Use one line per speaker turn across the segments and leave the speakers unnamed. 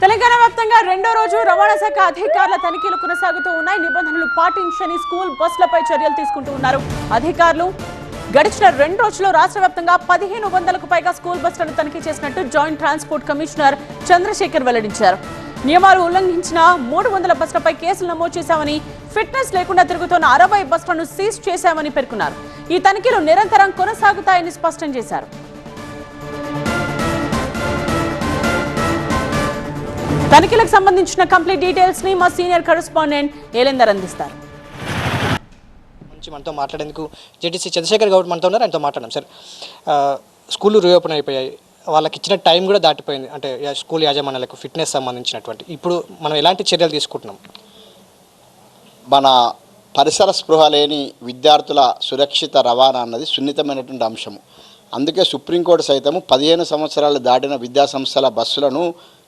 తెలంగాణ వ్యాప్తంగా రెండో రోజు రవాణా శాఖ అధికారుల తనిఖీలు కొనసాగుతూ ఉన్నాయి. నిబంధనలు పాటించని స్కూల్ బస్సులపై చర్యలు తీసుకుంటూ ఉన్నారు అధికారులు. గడిచిన 2 రోజుల్లో రాష్ట్ర వ్యాప్తంగా 1500కు పైగా స్కూల్ బస్సులను తనిఖీ చేసినట్టు జాయింట్ ట్రాన్స్పోర్ట్ కమిషనర్ చంద్రశేఖర్ వెల్లడించారు. నియమాలు ఉల్లంఘించిన 300 బస్సులపై కేసులు నమోదు చేశామని, ఫిట్నెస్ లేకుండా తిరుగుతున్న 60 బస్సులను సీజ్ చేశామని పేర్కొన్నారు. ఈ తనిఖీలు నిరంతరం కొనసాగుతాయని స్పష్టం చేశారు. తనిఖీలకు సంబంధించిన కంప్లీట్ డీటెయిల్స్ ని మా సీనియర్ కరెస్పాండెంట్ ఏలేందర్ అందిస్తారు.
మనతో మాట్లాడేందుకు జెటిసి చంద్రశేఖర్ గౌడ్ మనతో ఉన్నారు. ఆయనతో మాట్లాడడం. సార్, స్కూళ్ళు రీఓపెన్ అయిపోయాయి, వాళ్ళకి ఇచ్చిన టైం కూడా దాటిపోయింది. అంటే స్కూల్ యాజమాన్యాలకు ఫిట్నెస్ సంబంధించినటువంటి ఇప్పుడు మనం ఎలాంటి చర్యలు తీసుకుంటున్నాం?
మన పరిసర స్పృహ లేని విద్యార్థుల సురక్షిత రవాణా అన్నది సున్నితమైనటువంటి అంశము. అందుకే సుప్రీంకోర్టు సైతము 15 సంవత్సరాలు దాటిన విద్యాసంస్థల బస్సులను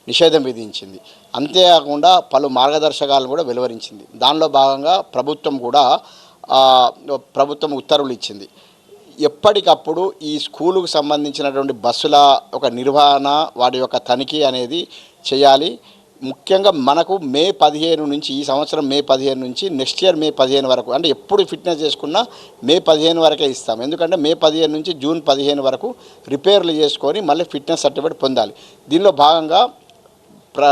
నిషేధం విధించింది. అంతేకాకుండా పలు మార్గదర్శకాలను కూడా వెలువరించింది. దానిలో భాగంగా ప్రభుత్వం ఉత్తర్వులు ఇచ్చింది. ఎప్పటికప్పుడు ఈ స్కూలుకు సంబంధించినటువంటి బస్సుల ఒక నిర్వహణ, వాటి యొక్క తనిఖీ అనేది చేయాలి. ముఖ్యంగా మనకు మే 15 నుంచి, ఈ సంవత్సరం మే 15 నుంచి నెక్స్ట్ ఇయర్ మే 15 వరకు, అంటే ఎప్పుడు ఫిట్నెస్ చేసుకున్నా మే 15 వరకే ఇస్తాం. ఎందుకంటే మే 15 నుంచి జూన్ 15 వరకు రిపేర్లు చేసుకొని మళ్ళీ ఫిట్నెస్ సర్టిఫికేట్ పొందాలి. దీనిలో భాగంగా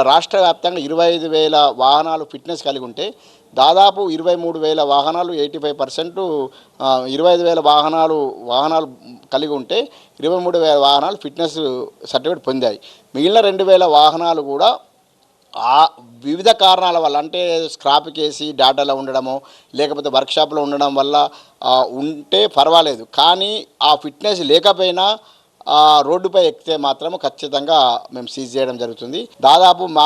రాష్ట్ర వ్యాప్తంగా 25,000 వాహనాలు ఫిట్నెస్ కలిగి ఉంటే దాదాపు 23,000 వాహనాలు 85%, 25,000 వాహనాలు కలిగి ఉంటే 23,000 వాహనాలు ఫిట్నెస్ సర్టిఫికేట్ పొందాయి. మిగిలిన 2,000 వాహనాలు కూడా వివిధ కారణాల వల్ల, అంటే స్క్రాప్ చేసి డేటాలో ఉండడమో లేకపోతే వర్క్షాప్లో ఉండడం వల్ల ఉంటే పర్వాలేదు, కానీ ఆ ఫిట్నెస్ లేకపోయినా రోడ్డుపై ఎక్కితే మాత్రము ఖచ్చితంగా మేము సీజ్ చేయడం జరుగుతుంది. దాదాపు మా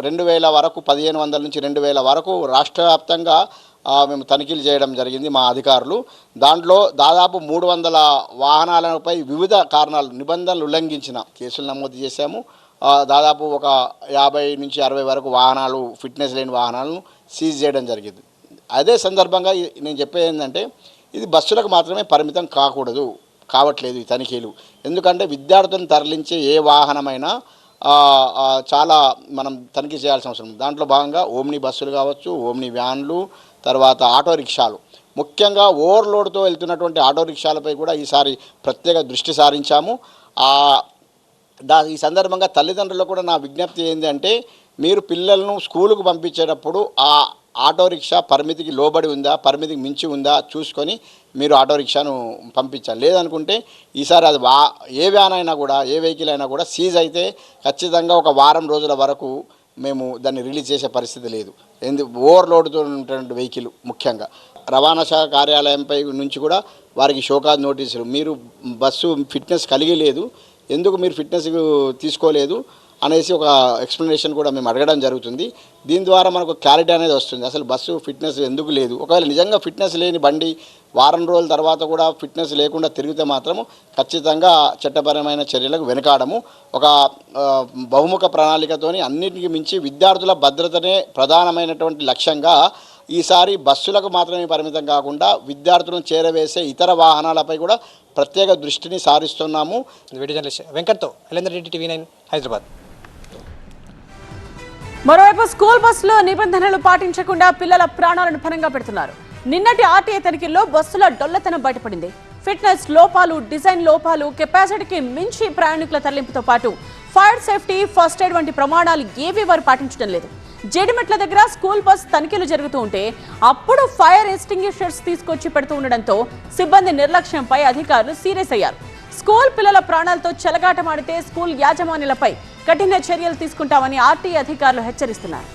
2,000 వరకు, 1,500 నుంచి 2,000 వరకు రాష్ట్ర వ్యాప్తంగా మేము తనిఖీలు చేయడం జరిగింది మా అధికారులు. దాంట్లో దాదాపు 300 వాహనాలపై వివిధ కారణాలు, నిబంధనలు ఉల్లంఘించిన కేసులు నమోదు చేశాము. దాదాపు ఒక 50 నుంచి 60 వరకు వాహనాలు, ఫిట్నెస్ లేని వాహనాలను సీజ్ చేయడం జరిగింది. అదే సందర్భంగా నేను చెప్పేది ఏంటంటే, ఇది బస్సులకు మాత్రమే పరిమితం కావట్లేదు ఈ తనిఖీలు. ఎందుకంటే విద్యార్థులను తరలించే ఏ వాహనమైనా చాలా మనం తనిఖీ చేయాల్సిన అవసరం ఉంది. దాంట్లో భాగంగా ఓమ్ని బస్సులు కావచ్చు, ఓమ్ని వ్యాన్లు, తర్వాత ఆటో రిక్షాలు, ముఖ్యంగా ఓవర్లోడ్తో వెళ్తున్నటువంటి ఆటో రిక్షాలపై కూడా ఈసారి ప్రత్యేక దృష్టి సారించాము. ఈ సందర్భంగా తల్లిదండ్రులకు కూడా నా విజ్ఞప్తి ఏంటంటే, మీరు పిల్లలను స్కూలుకు పంపించేటప్పుడు ఆ ఆటో రిక్షా పరిమితికి లోబడి ఉందా, పరిమితికి మించి ఉందా చూసుకొని మీరు ఆటో రిక్షాను పంపించాలి. లేదనుకుంటే ఈసారి అది ఏ వ్యాన్ అయినా కూడా, ఏ వెహికల్ అయినా కూడా సీజ్ అయితే ఖచ్చితంగా ఒక వారం రోజుల వరకు మేము దాన్ని రిలీజ్ చేసే పరిస్థితి లేదు. ఓవర్లోడ్తో ఉన్నటువంటి వెహికల్, ముఖ్యంగా రవాణా శాఖ కార్యాలయంపై నుంచి కూడా వారికి షోకాజ్ నోటీసులు, మీరు బస్సు ఫిట్నెస్ కలిగి లేదు, ఎందుకు మీరు ఫిట్నెస్ తీసుకోలేదు అనేసి ఒక ఎక్స్ప్లెనేషన్ కూడా మేము అడగడం జరుగుతుంది. దీని ద్వారా మనకు క్లారిటీ అనేది వస్తుంది, అసలు బస్సు ఫిట్నెస్ ఎందుకు లేదు. ఒకవేళ నిజంగా ఫిట్నెస్ లేని బండి వారం రోజుల తర్వాత కూడా ఫిట్నెస్ లేకుండా తిరిగితే మాత్రము ఖచ్చితంగా చట్టపరమైన చర్యలకు వెనుకాడము. ఒక బహుముఖ ప్రణాళికతోని అన్నిటికీ మించి విద్యార్థుల భద్రతనే ప్రధానమైనటువంటి లక్ష్యంగా ఈసారి బస్సులకు మాత్రమే పరిమితం కాకుండా విద్యార్థులను చేరవేసే ఇతర వాహనాలపై కూడా ప్రత్యేక దృష్టిని సారిస్తున్నాము.
వీడియో జర్నలిస్ట్ వెంకట్తో ఏలేందర్, టీవీ9 హైదరాబాద్.
మరోవైపు స్కూల్ బస్సులో నిబంధనలు పాటించకుండా పిల్లల ప్రాణాలను పణంగా పెడుతున్నారు. నిన్నటి ఆర్టీఏ తనిఖీల్లో బస్సుల డొల్లతనం బయటపడింది. ఫిట్నెస్ లోపాలు, డిజైన్ లోపాలు, కెపాసిటీకి మించి ప్రయాణికుల తరలింపుతో పాటు ఫైర్ సేఫ్టీ, ఫస్ట్ ఎయిడ్ వంటి ప్రమాణాలు ఏవీ వారు పాటించడం లేదు. జేడిమెట్ల దగ్గర స్కూల్ బస్ తనిఖీలు జరుగుతూ ఉంటే అప్పుడు ఫైర్ ఎక్స్టింగ్విషర్స్ తీసుకొచ్చి పెడుతూ ఉండడంతో సిబ్బంది నిర్లక్ష్యంపై అధికారులు సీరియస్ అయ్యారు. స్కూల్ పిల్లల ప్రాణాలతో చెలగాటమాడితే స్కూల్ యాజమాన్యాలపై కఠిన చర్యలు తీసుకుంటామని ఆర్టీఏ అధికారులు హెచ్చరిస్తున్నారు.